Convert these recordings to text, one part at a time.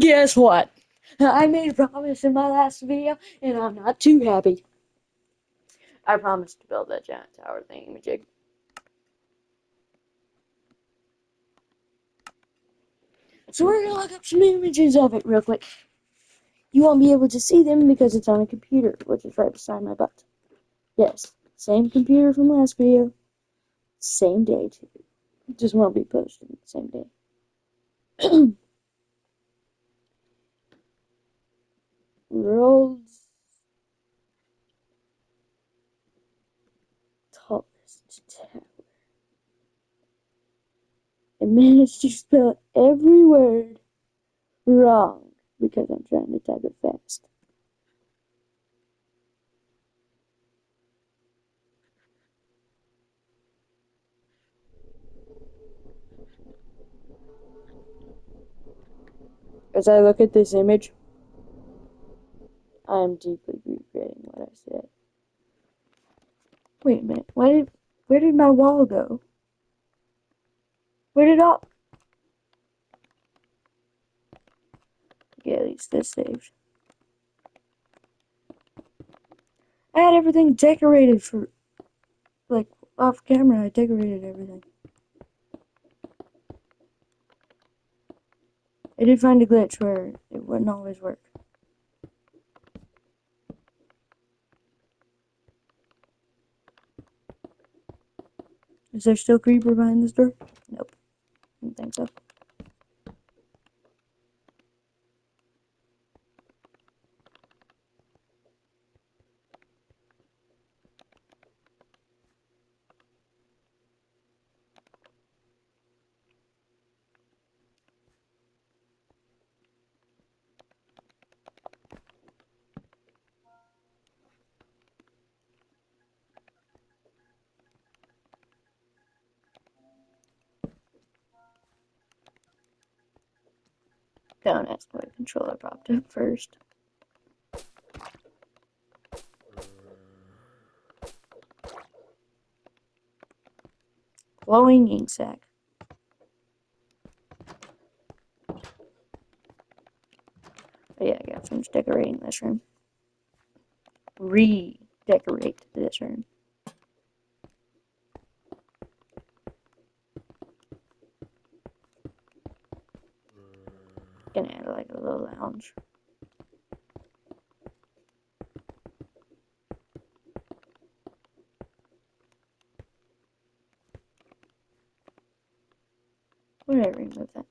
Guess what? I made a promise in my last video, and I'm not too happy. I promised to build that giant tower thingamajig. So we're gonna look up some images of it real quick. You won't be able to see them because it's on a computer, which is right beside my butt. Yes, same computer from last video, same day too. It just won't be posted the same day. World's tallest tower. I managed to spell every word wrong because I'm trying to type it fast. As I look at this image, I am deeply regretting what I said. Wait a minute, where did my wall go? Where did all... Okay, at least this saved. I had everything decorated for, like, off camera, I decorated everything. I did find a glitch where it wouldn't always work. Is there still creeper behind this door? Nope, I don't think so. Don't ask why the controller popped up first. Glowing ink sac. Oh yeah, I gotta finish decorating this room. Redecorate this room. Gonna add like a little lounge. Where did I remove that?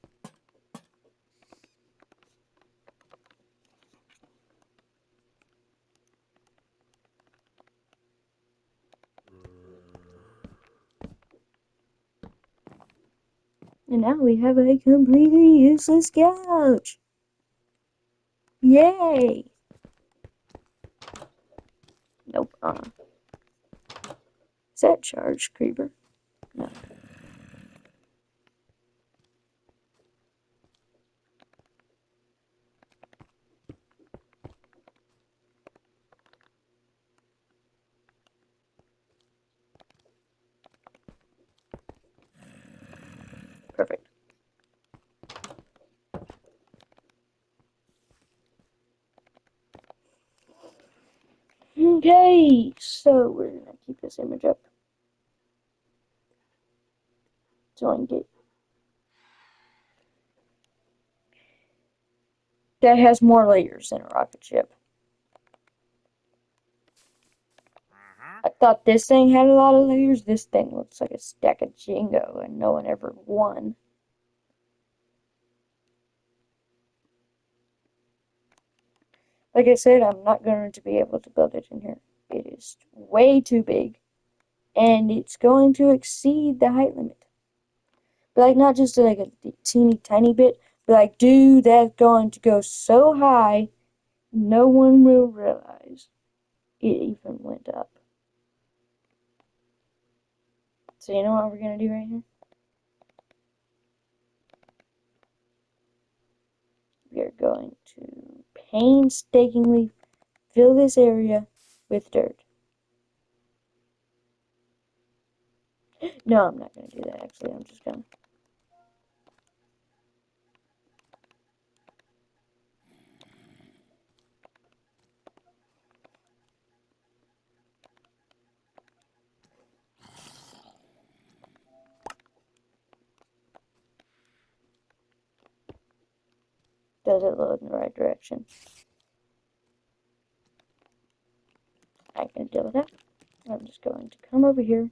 And now we have a completely useless couch. Yay! Nope. Is that charged, creeper? No. Perfect. Okay, so we're gonna keep this image up. Join gate. That has more layers than a rocket ship. I thought this thing had a lot of layers. This thing looks like a stack of Jenga and no one ever won. Like I said, I'm not going to be able to build it in here. It is way too big. And it's going to exceed the height limit. But like not just like a teeny tiny bit, but like dude, that's going to go so high, no one will realize it even went up. So you know what we're gonna do right here? We are going to painstakingly fill this area with dirt. No, I'm not gonna do that actually. I'm just gonna Does it load in the right direction? I can deal with that. I'm just going to come over here.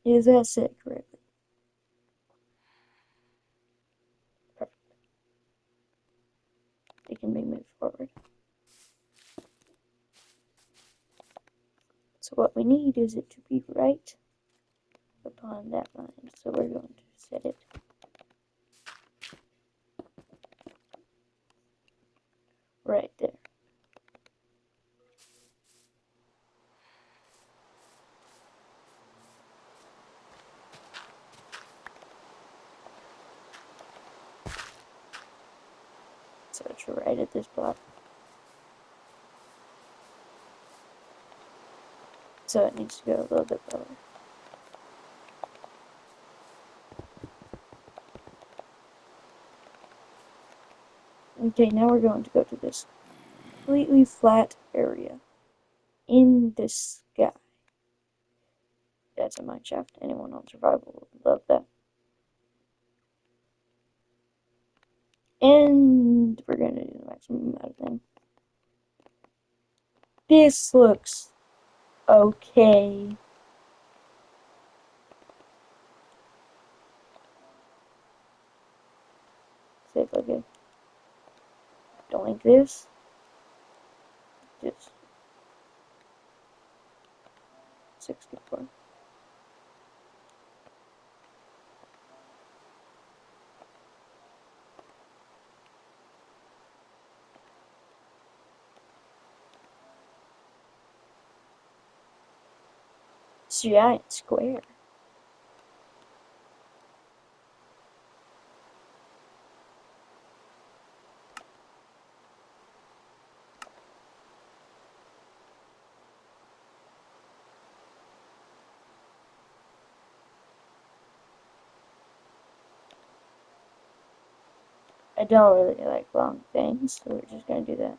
Is that set correctly? Perfect. It can be moved forward. So what we need is it to be right upon that line. So we're going to set it right there. So it's right at this block. So it needs to go a little bit lower. Okay, now we're going to go to this completely flat area in the sky. That's a mine shaft. Anyone on survival would love that. And we're going to do the maximum amount of thing. This looks okay. Save okay. Don't like this. Just 64. Giant square. I don't really like long things, so we're just gonna do that.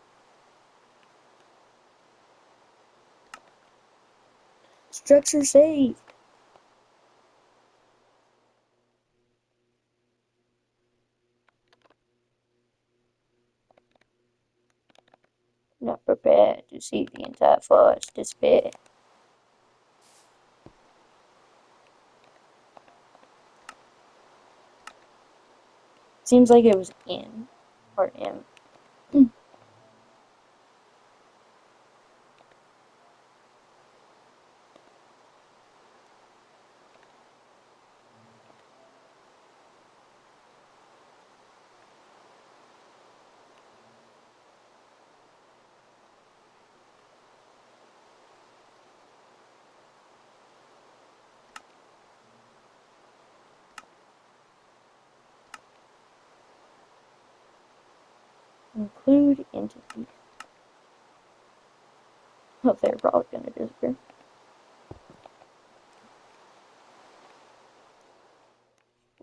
Structure saved. Not prepared to see the entire forest despair. Seems like it was in or M. Include entity. Oh, they're probably gonna disappear.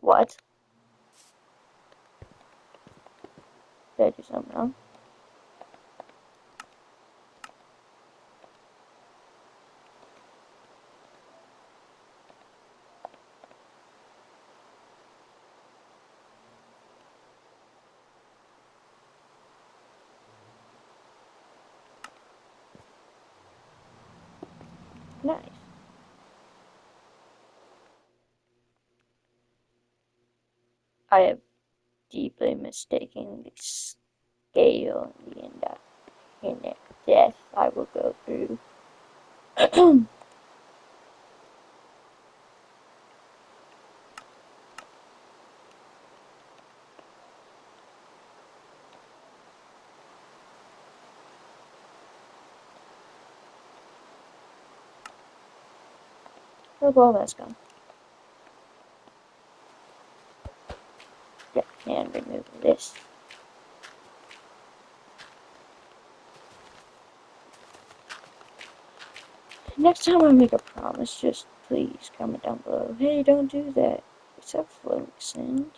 What? Did I do something wrong? Nice. I have deeply mistaken the scale and the infinite death I will go through. Oh, well, that's gone. Yeah, and remove this. Next time I make a promise, just please comment down below. Hey, don't do that. Except floating sand.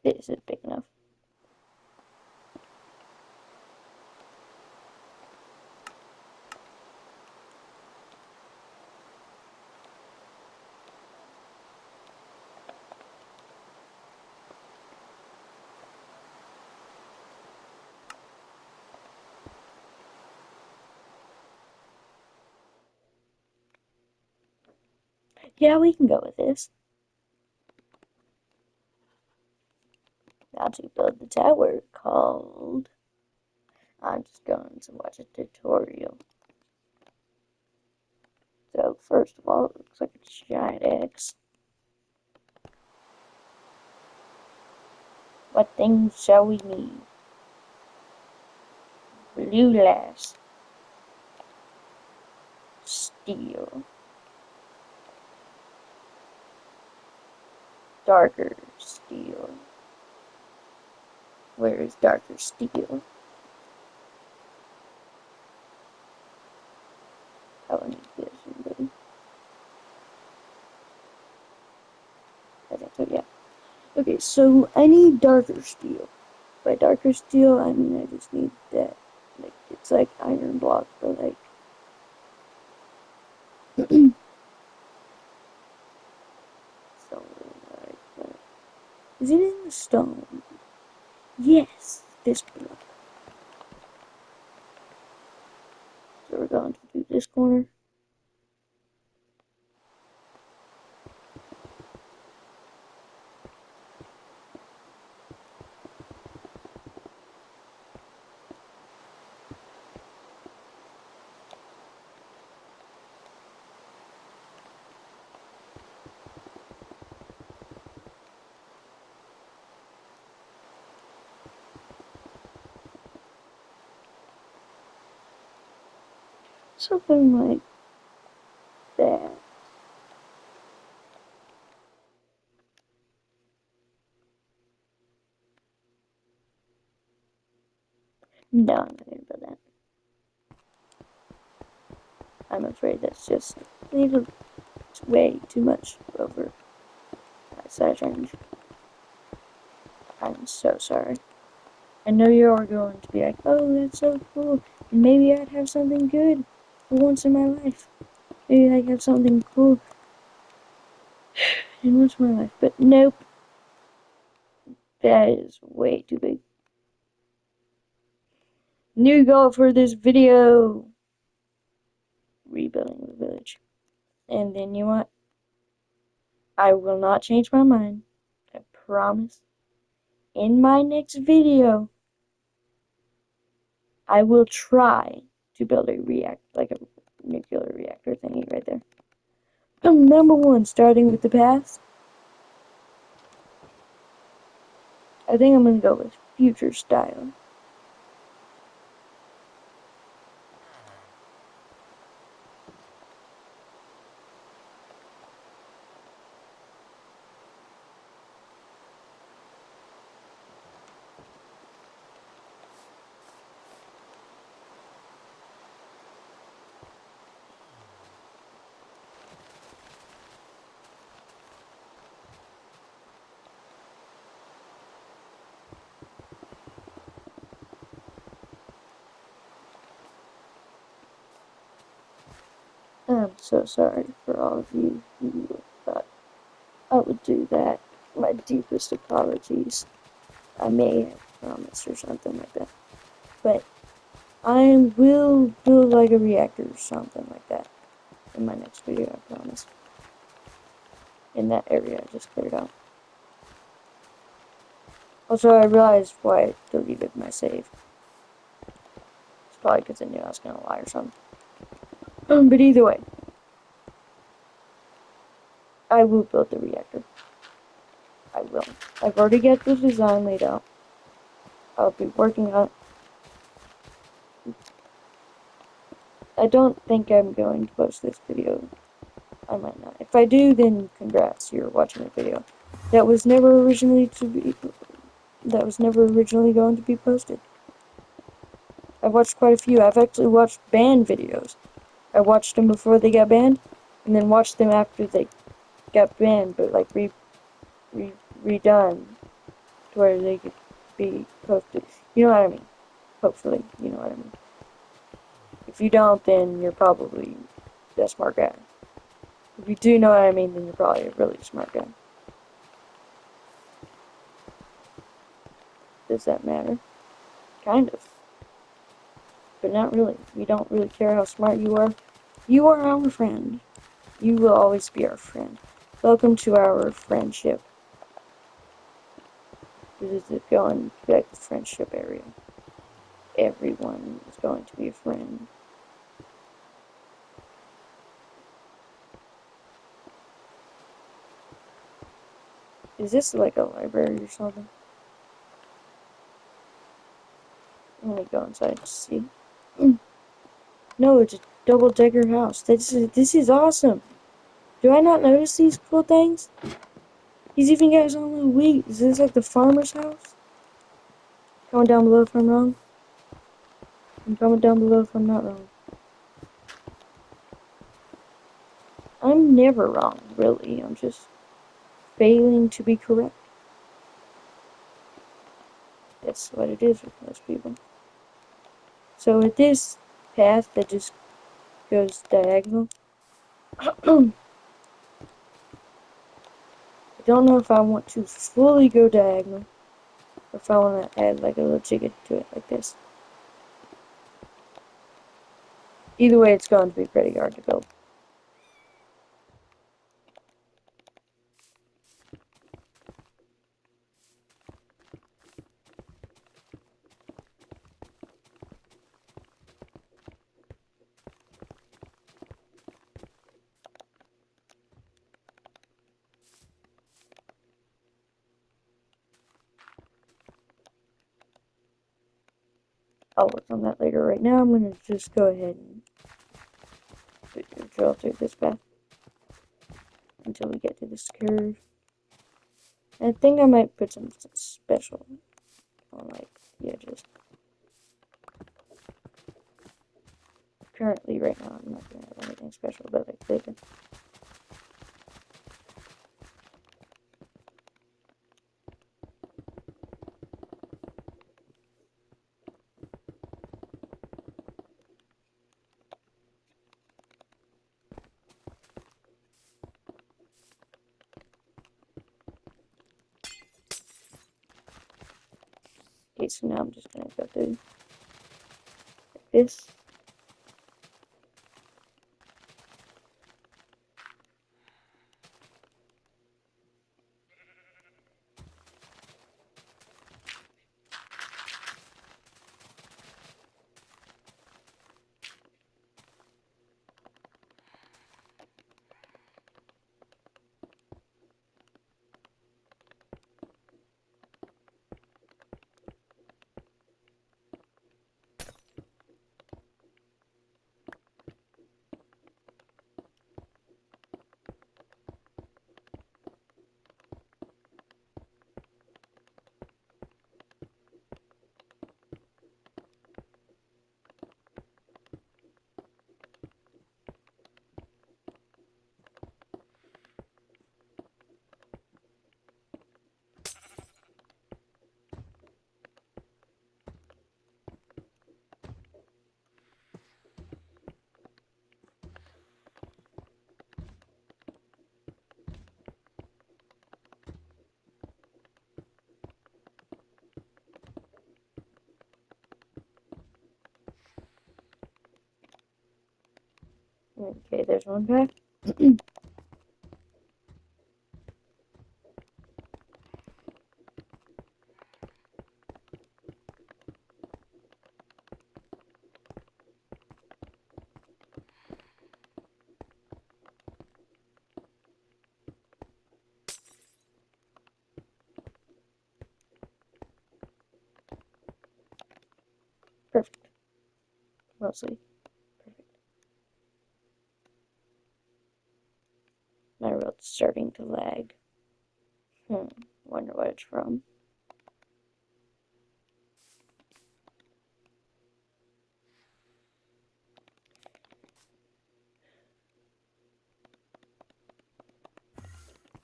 This is big enough. Yeah, we can go with this. Now to build the tower called... I'm just going to watch a tutorial. So first of all, it looks like a giant X. What things shall we need? Blue glass, steel, darker steel. Where is darker steel? Oh, I need this one. I think so, yeah. Okay, so I need darker steel. By darker steel, I mean I just need that. Like, it's like iron block, but like... something like that. Is it in the stone? Yes, this block. So we're going to do this corner. Something like that. No, I'm not gonna do that. I'm afraid that's just a little way too much over my size range. I'm so sorry. I know you're going to be like, oh, that's so cool. And maybe I'd have something good for once in my life. Maybe I'd have something cool in once in my life. But nope, that is way too big. New goal for this video. Rebuilding the village. And then you know what? I will not change my mind. I promise. In my next video, I will try to build a like a nuclear reactor thingy right there. Number one, starting with the past. I think I'm gonna go with future style. I'm so sorry for all of you who thought I would do that. My deepest apologies. I may have promised or something like that. But I will build like a reactor or something like that in my next video, I promise. In that area I just cleared out. Also, I realized why I deleted my save. It's probably because I knew I was gonna lie or something. But either way, I will build the reactor. I will. I've already got the design laid out. I'll be working on it. I don't think I'm going to post this video. I might not. If I do, then congrats, you're watching a video. That was never originally going to be posted. I've watched quite a few. I've actually watched banned videos. I watched them before they got banned, and then watched them after they got banned, but like redone to where they could be posted. You know what I mean? Hopefully, you know what I mean. If you don't, then you're probably a smart guy. If you do know what I mean, then you're probably a really smart guy. Does that matter? Kind of. But not really. We don't really care how smart you are. You are our friend. You will always be our friend. Welcome to our friendship. This is going to be like the friendship area. Everyone is going to be a friend. Is this like a library or something? I'm gonna go inside to see. No, it's a double-decker house. This is awesome. Do I not notice these cool things? He's even got his own little wheat. Is this like the farmer's house? Comment down below if I'm wrong. And comment down below if I'm not wrong. I'm never wrong, really. I'm just failing to be correct. That's what it is with most people. So with this path that just goes diagonal, I don't know if I want to fully go diagonal, or if I want to add like a little jigget to it like this. Either way, it's going to be pretty hard to build. I'll work on that later. Right now, I'm going to just go ahead and drill through this path until we get to this curve. And I think I might put something special on like the edges. Currently, right now, I'm not going to have anything special, but like later. Okay, so now I'm just going to go through like this. Okay, there's one path. mostly. Perfect. My road's starting to lag. Wonder what it's from.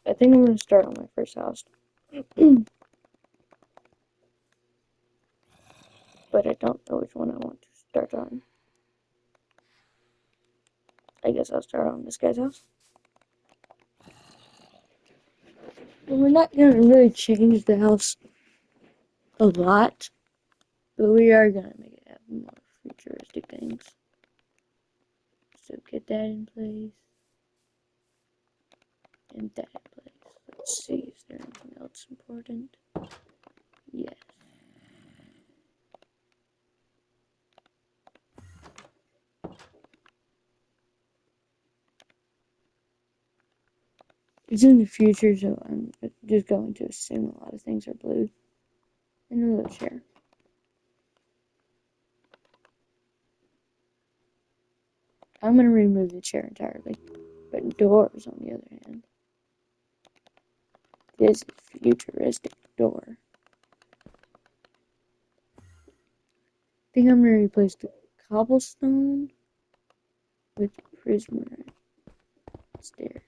I think I'm gonna start on my first house. But I don't know which one I want to start on. I guess I'll start on this guy's house. And we're not gonna really change the house a lot, but we are gonna make it have more futuristic things. So get that in place. And that in place. Let's see, is there anything else important? Yes. It's in the future, so I'm just going to assume a lot of things are blue. And a little chair. I'm going to remove the chair entirely. But doors, on the other hand. This is a futuristic door. I think I'm going to replace the cobblestone with prismarine stairs.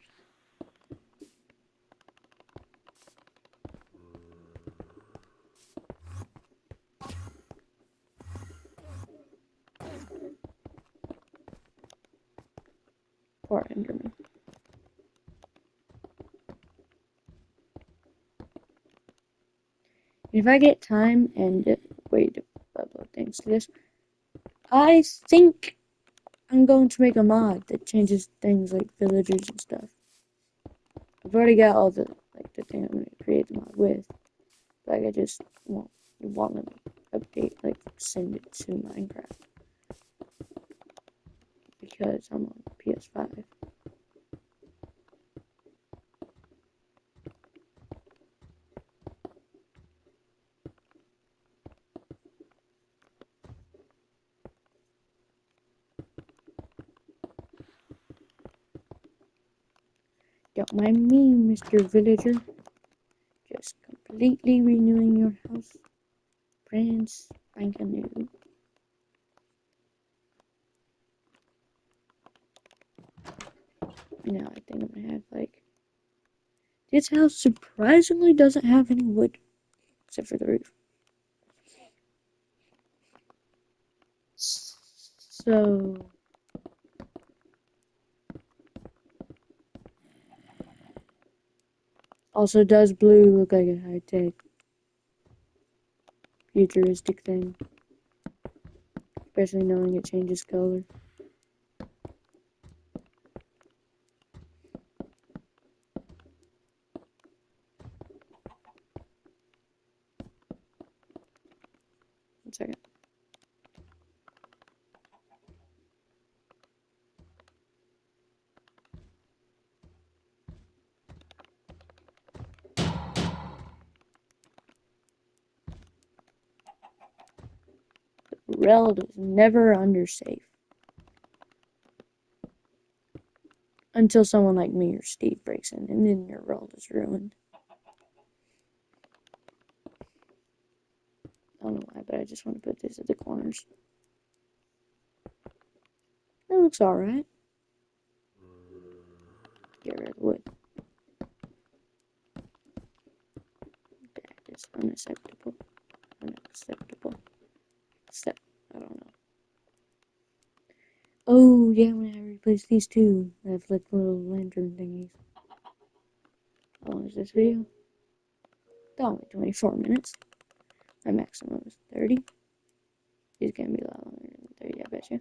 Poor Enderman. If I get time and way to upload things to this, I think I'm going to make a mod that changes things like villagers and stuff. I've already got all the thing I'm going to create the mod with. Like I just want to update, like send it to Minecraft because I'm on PS5. Don't mind me, Mr. Villager. Just completely renewing your house. Brand spanking new. Now I think I'm gonna have like this house surprisingly doesn't have any wood except for the roof. So also does blue look like a high-tech futuristic thing? Especially knowing it changes color. One second. Reld is never under safe. Until someone like me or Steve breaks in, and then your world is ruined. I don't know why, but I just want to put this at the corners. That looks alright. Get rid of the wood. That is unacceptable. Unacceptable. I don't know. Oh, yeah, I'm gonna replace these two. I have like little lantern thingies. How long is this video? Only 24 minutes. My maximum is 30. It's gonna be a lot longer than 30, I bet you.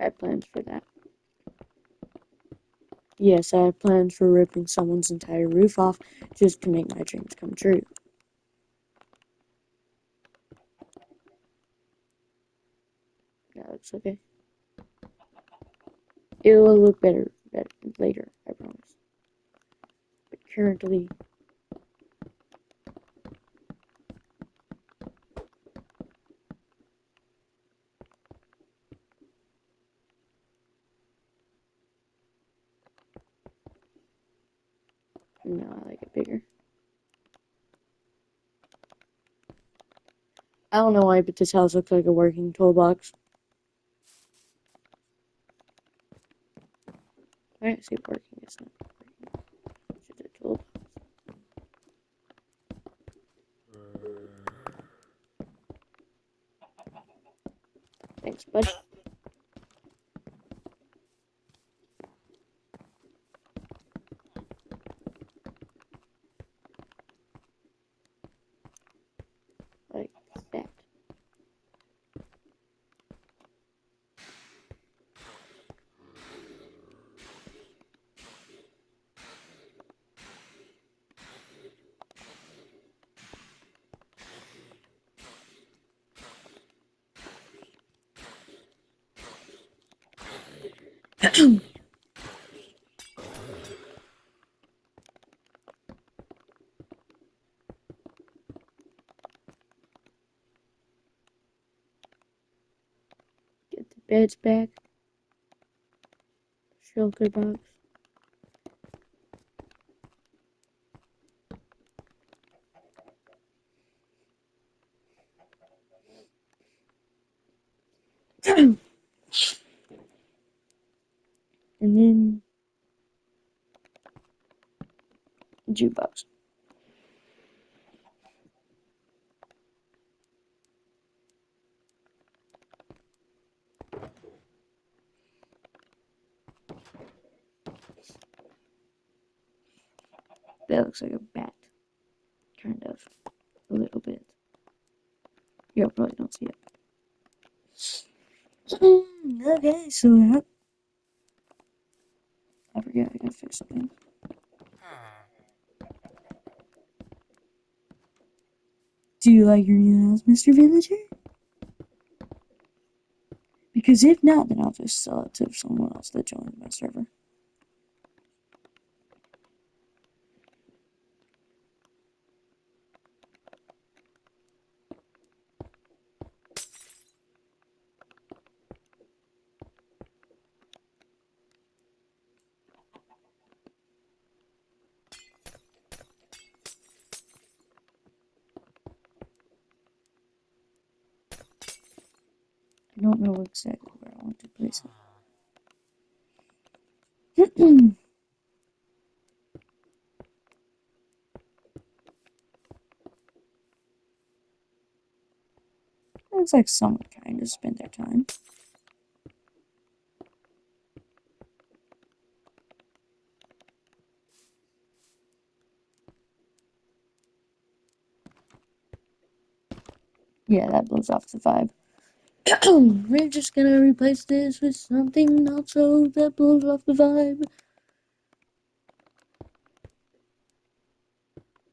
I have plans for that. Yes, I have plans for ripping someone's entire roof off just to make my dreams come true. That looks okay. It will look better later, I promise. But currently, no, I like it bigger. I don't know why, but this house looks like a working toolbox. I see working, it's not working. It's just a toolbox. Thanks, bud. Like that. Get the beds back. Shulker box. And then jukebox. That looks like a bat. Kind of. A little bit. You probably don't see it. Okay, so I forget I gotta fix something. Do you like your new house, Mr. Villager? Because if not, then I'll just sell it to someone else that joins my server. I don't know exactly where I want to place it. Looks like someone kind of spent their time. Yeah, that blows off the vibe. We're just gonna replace this with something also that blows off the vibe.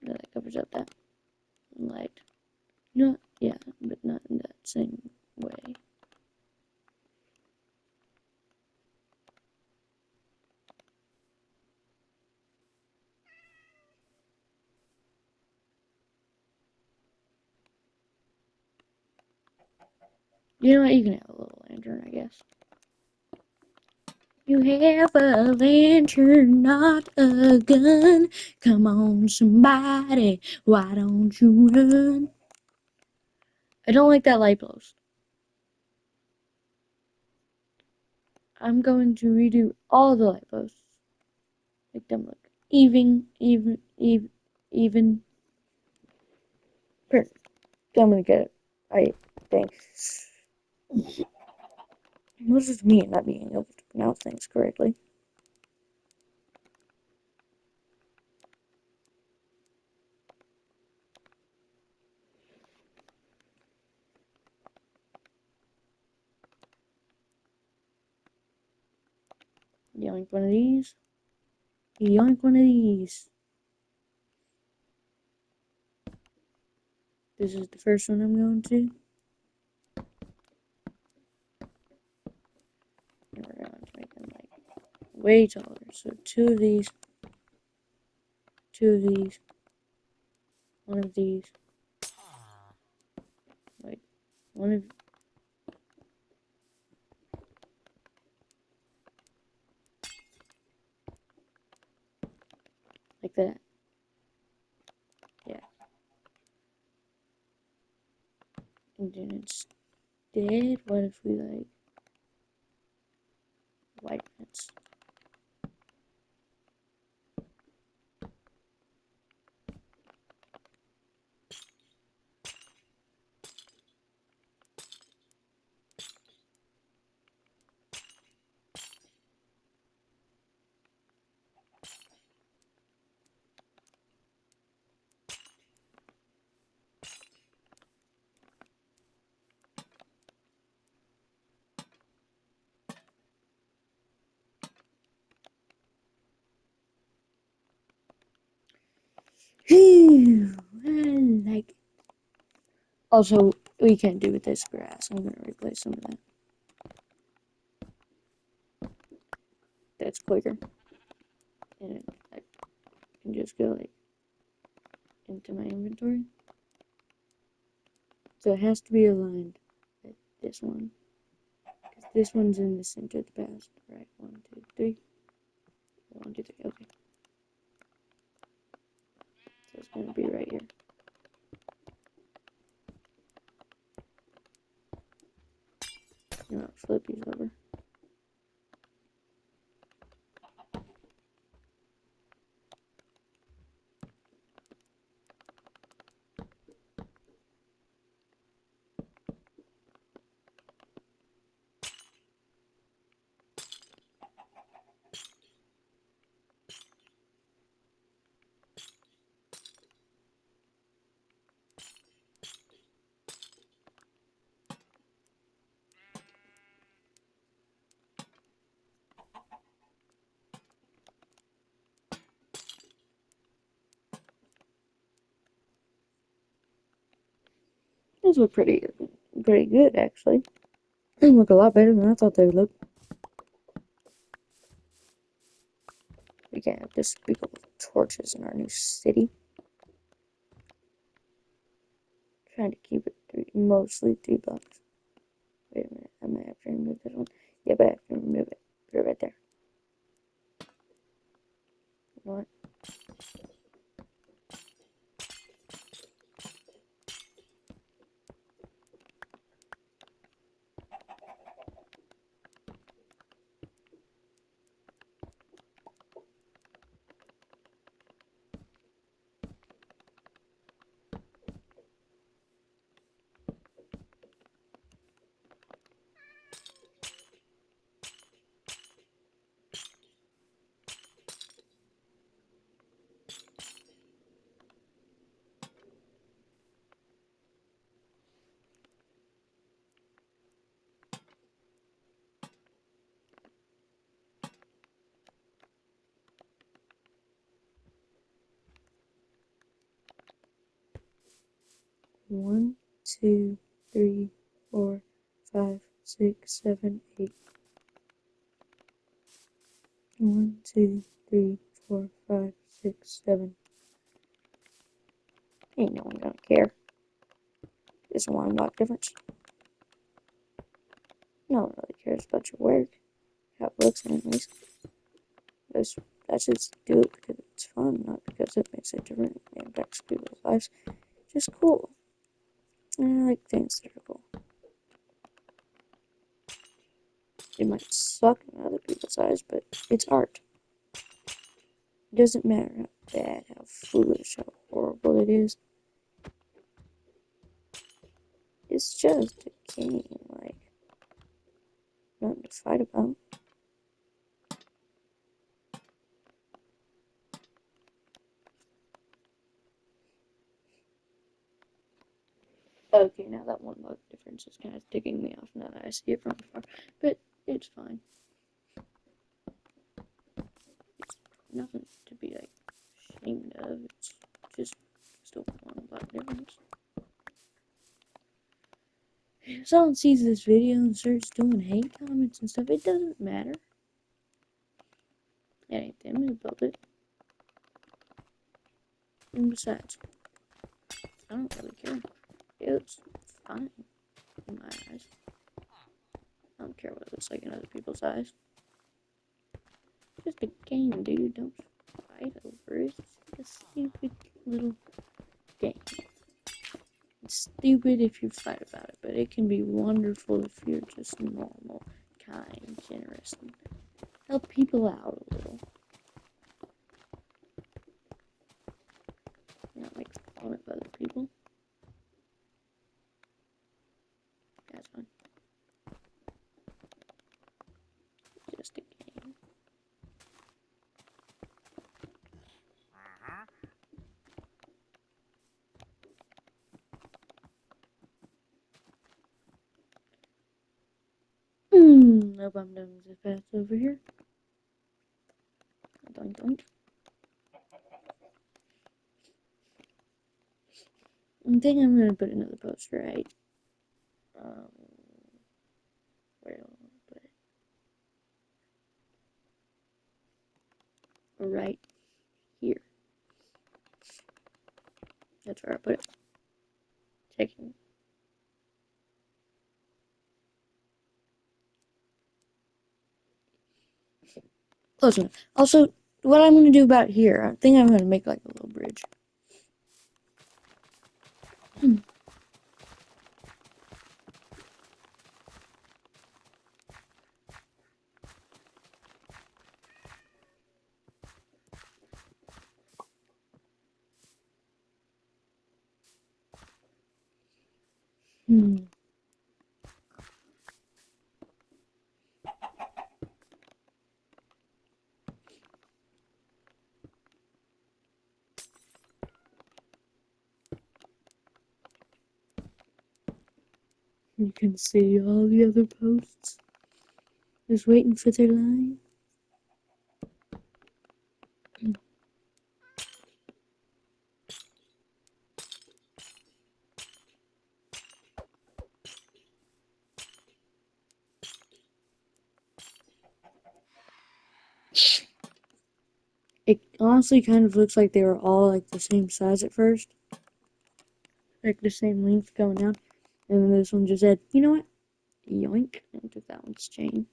That covers up that light. No, yeah, but not in that same way. You know what? You can have a little lantern, I guess. You have a lantern, not a gun. Come on, somebody, why don't you run? I don't like that light post. I'm going to redo all the light posts. Make them look even. Perfect. I'm gonna get it. I think. This is me not being able to pronounce things correctly. Yelling one of these. Yoink one of these. This is the first one I'm going to. And we're going to make them like way taller. So two of these, one of these, like one of like that. Yeah. And then instead, what if we like white pants? Phew, I like it. Also, we can't do with this grass. I'm gonna replace some of that. That's quicker. And I can just go like into my inventory. So it has to be aligned with this one. Because this one's in the center of the past. Right, 1, 2, 3. 1, 2, 3, okay. So it's gonna be right here. You know, flip these over. These look pretty good, actually. They look a lot better than I thought they would look. We can't have this big old torches in our new city. Trying to keep it mostly 3 blocks. Wait a minute, I might have to remove this one. Yep, I have to remove it. Put it right there. You know what? One, 2, 3, 4, 5, 6, 7, 8. 1, 2, 3, 4, 5, 6, 7. Ain't no one gonna care. It's a 1 block difference. No one really cares about your work. How it looks, anyways. I should do it because it's fun, not because it makes a different impacts people's lives. Just cool. And I like things that are cool. It might suck in other people's eyes, but it's art. It doesn't matter how bad, how foolish, how horrible it is. It's just a game, like, nothing to fight about. Okay, now that 1 block difference is kind of ticking me off now that I see it from afar, but it's fine. Nothing if someone sees this video and starts doing hate comments and stuff, it doesn't matter. It ain't them who built it. And besides, I don't really care. It's fine in my eyes. I don't care what it looks like in other people's eyes. It's just a game, dude. Don't fight over it. It's like a stupid little game. It's stupid if you fight about it, but it can be wonderful if you're just normal, kind, generous, and help people out a little. Not make fun of other people. That's fine. Just a game. Nope, I'm done with this path over here. Doink, doink. I think I'm gonna put another post right. Where do I want to put it? Right here. That's where I put it. Checking. Close enough. Also, what I'm gonna do about here, I think I'm gonna make like a little bridge. You can see all the other posts. Just waiting for their line. It honestly kind of looks like they were all like the same size at first. Like the same length going down. And then this one just said, you know what? Yoink. And took that one's chain.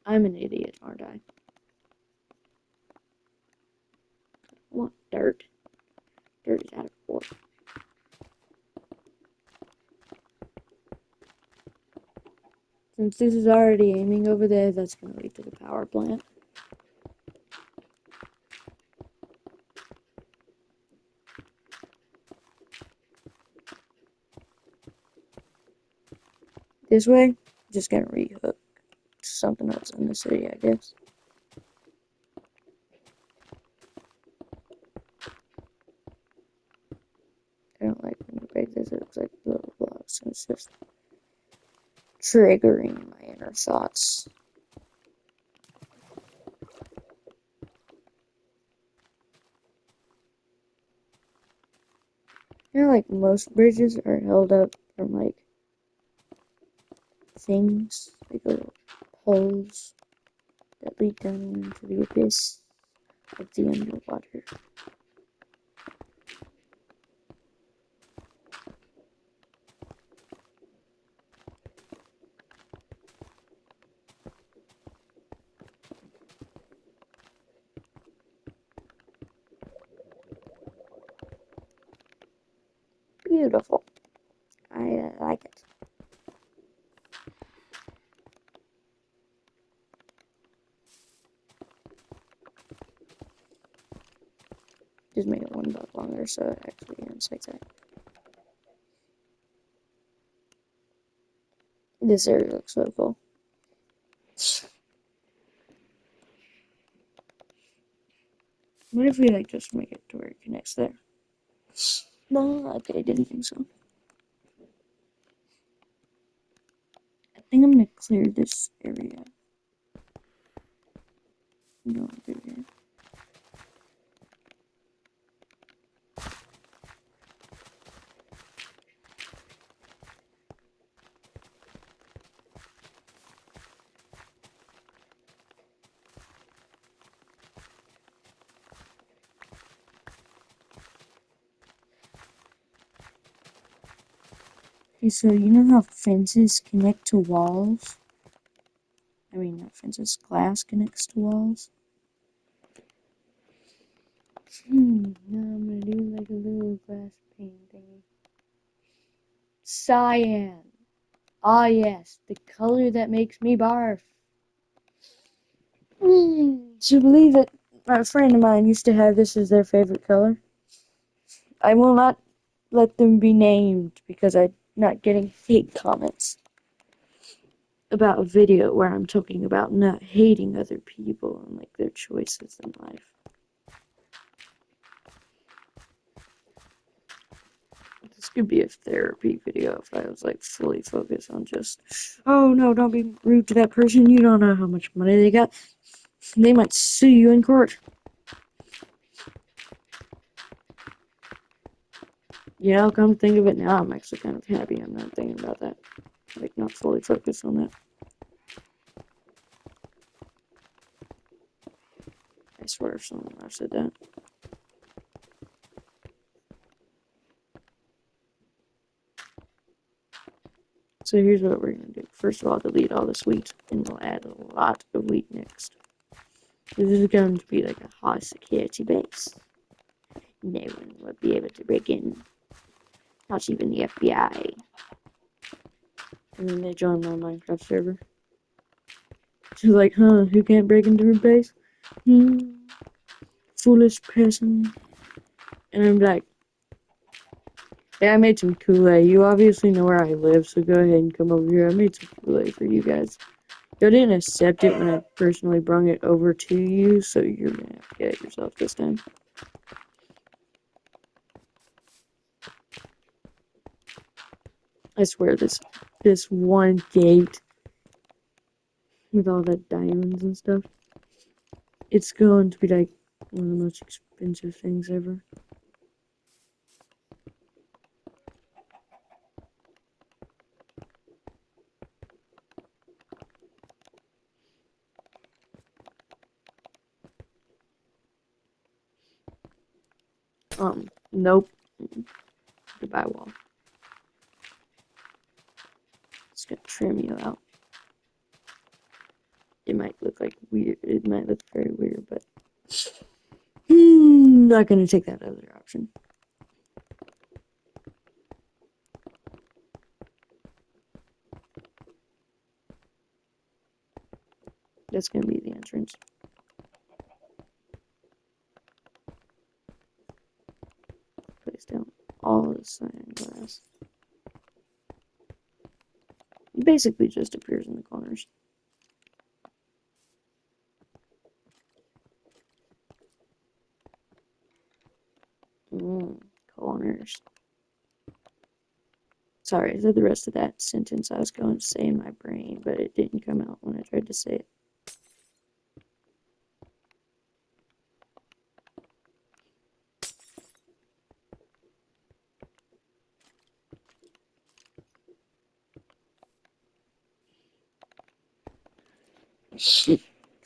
I'm an idiot, aren't I? I want dirt. Dirt is out of order. Since this is already aiming over there, that's going to lead to the power plant. This way, just going to rehook to something else in the city, I guess. I don't like when you break this, it looks like little blocks, and it's just triggering my inner thoughts. You know, like most bridges are held up from like things, like little holes that lead down into the abyss of the underwater. Beautiful. I like it. Just make it one block longer so it actually ends like that. This area looks so cool. What if we like just make it to where it connects there? No, okay, I didn't think so. I think I'm gonna clear this area. Go through here. Okay, so you know how fences connect to walls? I mean, not fences, glass connects to walls. Now I'm gonna do like a little glass pane thingy. Cyan. Ah, yes, the color that makes me barf. To believe it, a friend of mine used to have this as their favorite color. I will not let them be named because I'm not getting hate comments about a video where I'm talking about not hating other people and like their choices in life. This could be a therapy video if I was like fully focused on just, oh no, don't be rude to that person. You don't know how much money they got. They might sue you in court. Yeah, I'll come to think of it now. I'm actually kind of happy I'm not thinking about that. Like, not fully focused on that. I swear someone else said that. So here's what we're going to do. First of all, delete all this wheat, and we'll add a lot of wheat next. This is going to be like a high security base. No one will be able to break in. Not even the FBI. And then they join my Minecraft server. She's like, huh, who can't break into a base? Foolish person. And I'm like, yeah, I made some Kool-Aid. You obviously know where I live, so go ahead and come over here. I made some Kool-Aid for you guys. You didn't accept it when I personally brung it over to you, so you're gonna have to get it yourself this time. I swear, this one gate with all the diamonds and stuff, it's going to be like one of the most expensive things ever. Nope. Goodbye, wall. It's gonna trim you out. It might look like weird. It might look very weird, but not gonna take that other option. That's gonna be the entrance. Place down all the cyan glass. It basically just appears in the corners. Corners. Sorry, I said the rest of that sentence I was going to say in my brain, but it didn't come out when I tried to say it.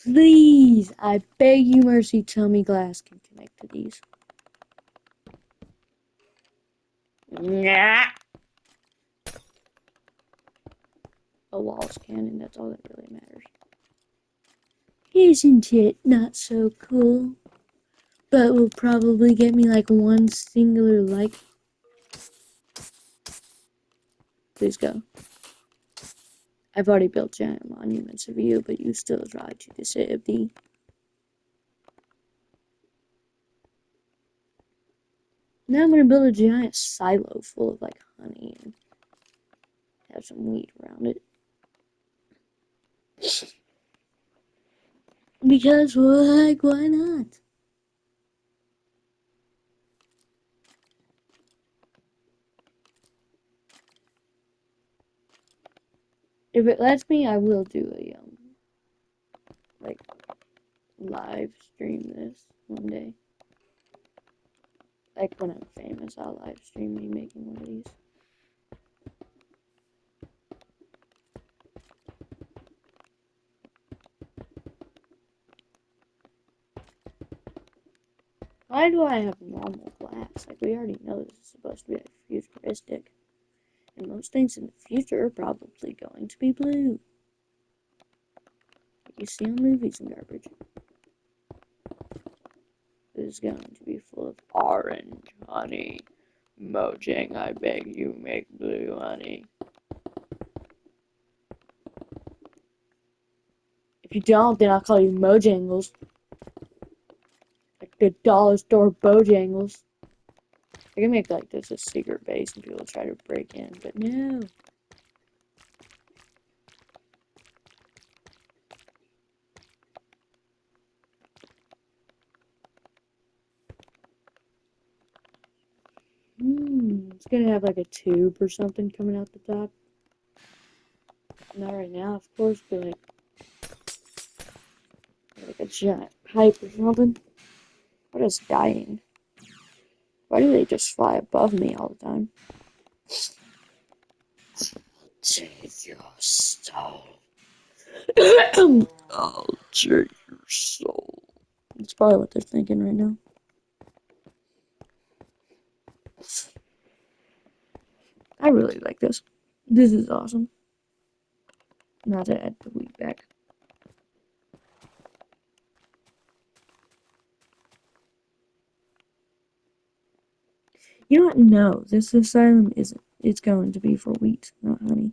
Please, I beg you mercy, tell me glass can connect to these. Nah. A wall's cannon, that's all that really matters. Isn't it not so cool? But will probably get me like one singular like. Please go. I've already built giant monuments of you, but you still try to deceive me. Now I'm gonna build a giant silo full of like honey and have some wheat around it. Because like why not? If it lets me, I will do a like live stream this one day. Like when I'm famous, I'll live stream me making one of these. Why do I have normal glass? Like we already know this is supposed to be like futuristic. And most things in the future are probably going to be blue. Like you see on movies and garbage. This is going to be full of orange honey. Mojang, I beg you, make blue honey. If you don't, then I'll call you Mojangles. Like the dollar store Bojangles. I can make like this a secret base and people try to break in, but no. It's gonna have like a tube or something coming out the top. Not right now, of course, but like a giant pipe or something. What is dying? Why do they just fly above me all the time? Take your soul. I'll take your soul. That's probably what they're thinking right now. I really like this. This is awesome. Not to add the wheat back. You know what? No, this asylum isn't. It's going to be for wheat, not honey.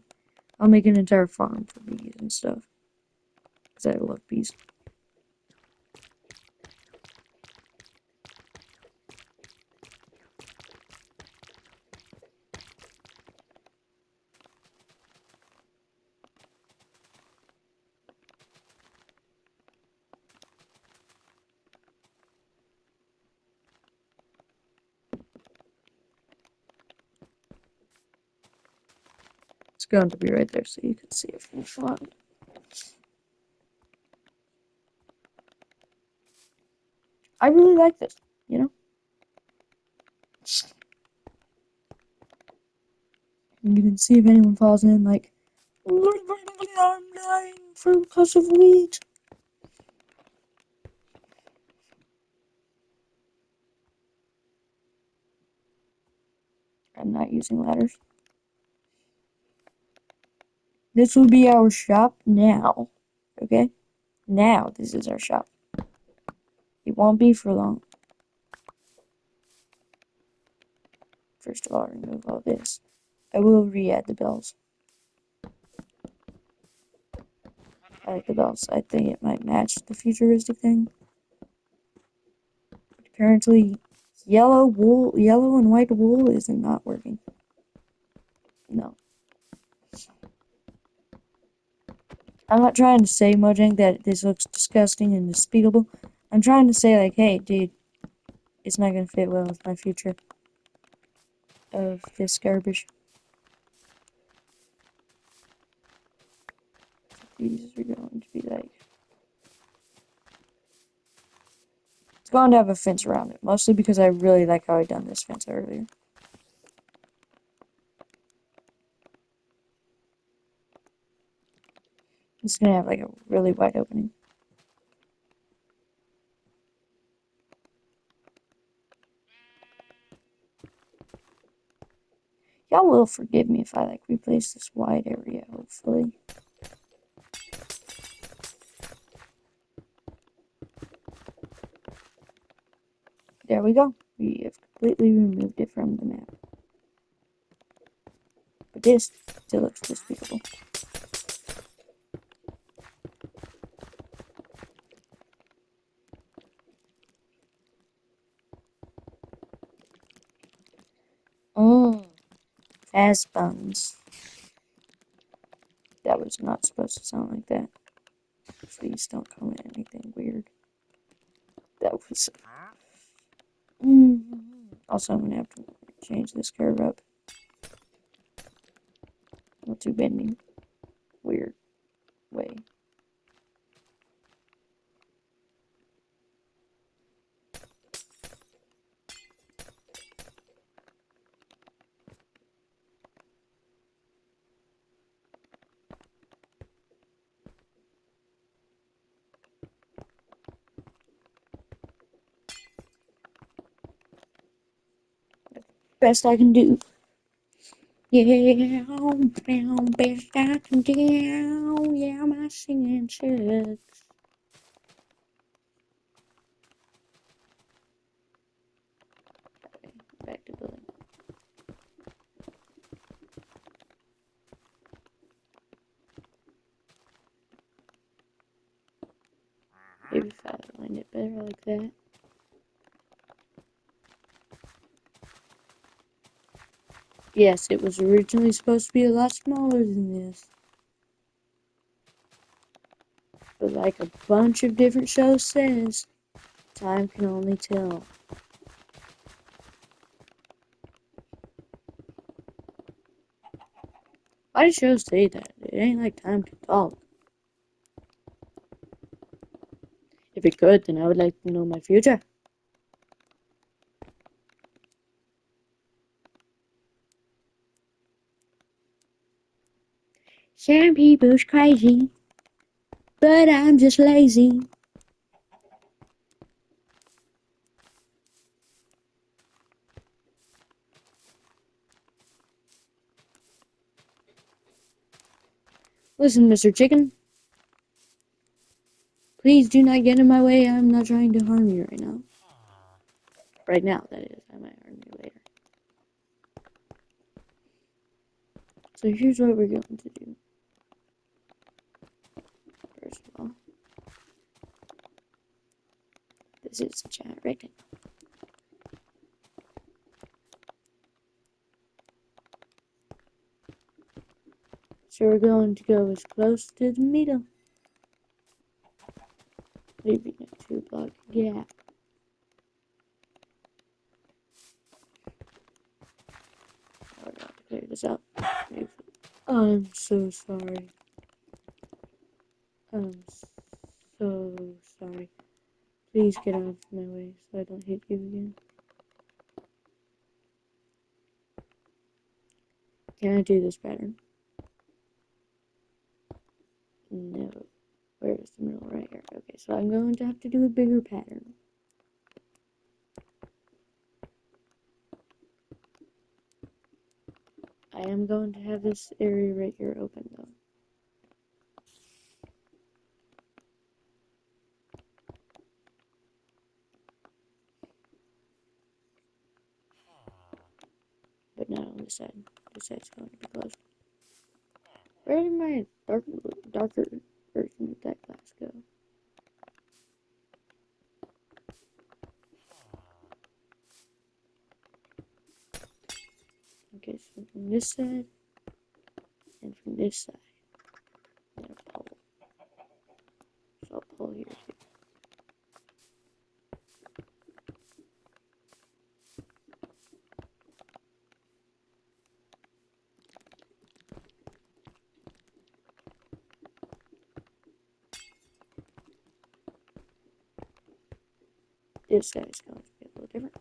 I'll make an entire farm for bees and stuff. Because I love bees. It's going to be right there so you can see it from the front. I really like this, you know? And you can see if anyone falls in, like, I'm dying because of wheat. I'm not using ladders. This will be our shop now. Okay? Now, this is our shop. It won't be for long. First of all, remove all this. I will re-add the bells. I like the bells. I think it might match the futuristic thing. Apparently, yellow and white wool is not working. No. I'm not trying to say, Mojang, that this looks disgusting and despicable. I'm trying to say, like, hey, dude, it's not gonna fit well with my future of this garbage. These are going to be like... It's going to have a fence around it, mostly because I really like how I done this fence earlier. It's gonna have like a really wide opening. Y'all will forgive me if I like replace this wide area, hopefully. There we go. We have completely removed it from the map. But this still looks despicable. Fast buns. That was not supposed to sound like that. Please don't comment anything weird. That was... Also, I'm gonna have to change this curve up. Not too bending. Weird way. Best I can do. Yeah, best I can do. Yeah, my singing sucks. Okay, back to building. Maybe if I aligned it better like that. Yes, it was originally supposed to be a lot smaller than this. But like a bunch of different shows says, time can only tell. Why do shows say that? It ain't like time can talk. If it could, then I would like to know my future. Some people's crazy, but I'm just lazy. Listen, Mr. Chicken. Please do not get in my way. I'm not trying to harm you right now. Right now, that is. I might harm you later. So here's what we're going to do. First of all, this is a giant rectangle. So we're going to go as close to the middle, leaving a 2-block gap. We're going to clear this up. I'm so sorry. I'm so sorry. Please get out of my way so I don't hit you again. Can I do this pattern? No. Where is the middle? Right here. Okay, so I'm going to have to do a bigger pattern. I am going to have this area right here open though. But not on this side. This side's going to be closed. Where did my darker version of that glass go? Okay, so from this side and from this side, and a pole. So I'll pull here too. This side is going to be a little different.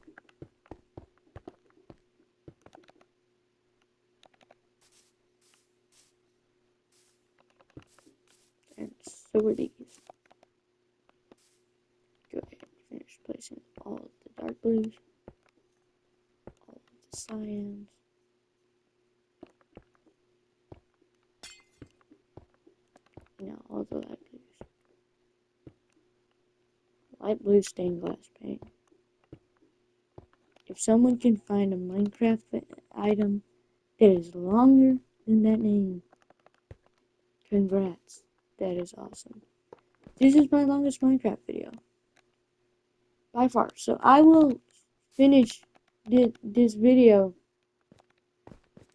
And so are these. Go ahead and finish placing all of the dark blues, all of the cyans. Now all the light blues. Light blue stained glass paint. If someone can find a Minecraft item that is longer than that name, congrats. That is awesome. This is my longest Minecraft video. By far. So I will finish this video.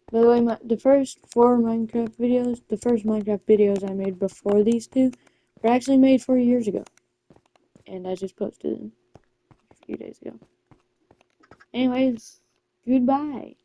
By the way, the first 4 Minecraft videos, the first Minecraft videos I made before these 2, were actually made 4 years ago. And I just posted them a few days ago. Anyways, goodbye.